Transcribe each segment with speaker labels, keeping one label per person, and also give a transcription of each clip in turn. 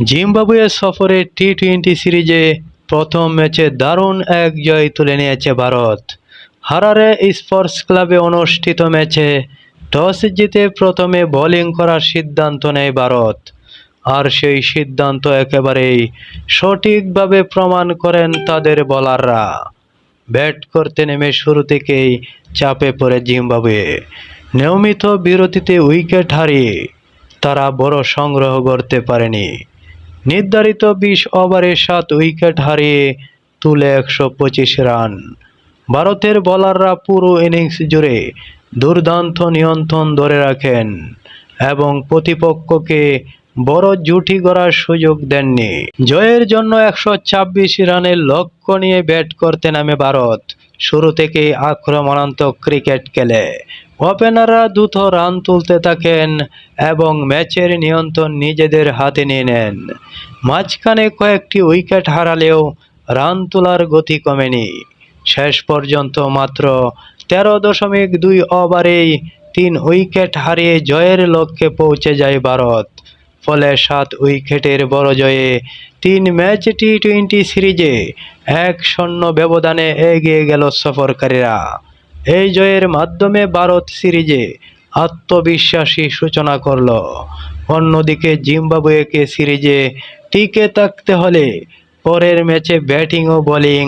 Speaker 1: Zimbabwe সফরে টি-20 সিরিজে প্রথম ম্যাচে দারুণ এক জয় তুলে নিয়েছে ভারত। হারারে স্পোর্টস ক্লাবে অনুষ্ঠিত ম্যাচে টস জিতে প্রথমে বোলিং করার সিদ্ধান্ত নেয় ভারত, আর সেই সিদ্ধান্ত একেবারেই সঠিকভাবে প্রমাণ করেন তাদের বোলাররা। ব্যাট করতে নেমে শুরু থেকেই চাপে পড়ে জিম্বাবুয়ে। নিয়মিত বিরতিতে উইকেট হারিয়ে তারা বড় সংগ্রহ করতে পারেনি। নির্ধারিত 20 ওভারে 7 উইকেট হারিয়ে তুলে 125 রান। ভারতের বোলাররা পুরো ইনিংস জুড়ে দুর্দান্ত নিয়ন্ত্রণ ধরে রাখেন এবং প্রতিপক্ষকে বড় জুটি গড়ার সুযোগ দেননি। জয়ের জন্য 126 রানের লক্ষ্য নিয়ে ব্যাট করতে নামে ভারত। শুরু থেকেই আক্রমণাত্মক ক্রিকেট খেলে ওপেনাররা দ্রুত রান তুলতে থাকেন এবং ম্যাচের নিয়ন্ত্রণ নিজেদের হাতে নিয়ে নেন। মাঝখানে কয়েকটি উইকেট হারালেও রান তোলার গতি কমেনি। শেষ পর্যন্ত মাত্র 13.2 ওভারেই 3 উইকেট হারিয়ে জয়ের লক্ষ্যে পৌঁছে যায় ভারত। ফলে 7 উইকেটের বড় জয়ে 3 ম্যাচ টি-20 সিরিজে 1-0 ব্যবধানে এগিয়ে গেল সফরকারীরা। এই জয়ের মাধ্যমে ভারত সিরিজে আত্মবিশ্বাসী সূচনা করল। অন্যদিকে জিম্বাবুয়েকে সিরিজে টিকে থাকতে হলে পরের ম্যাচে ব্যাটিং ও বোলিং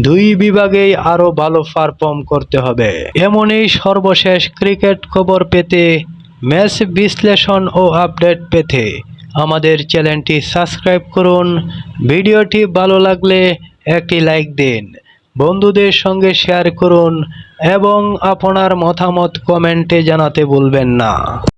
Speaker 1: দুই বিভাগেই আরও ভালো পারফর্ম করতে হবে। এমনই সর্বশেষ ক্রিকেট খবর পেতে, ম্যাচ বিশ্লেষণ ও আপডেট পেতে আমাদের চ্যানেলটি সাবস্ক্রাইব করুন। ভিডিওটি ভালো লাগলে একটি লাইক দিন, বন্ধুদের সঙ্গে শেয়ার করুন এবং আপনার মতামত কমেন্টে জানাতে ভুলবেন না।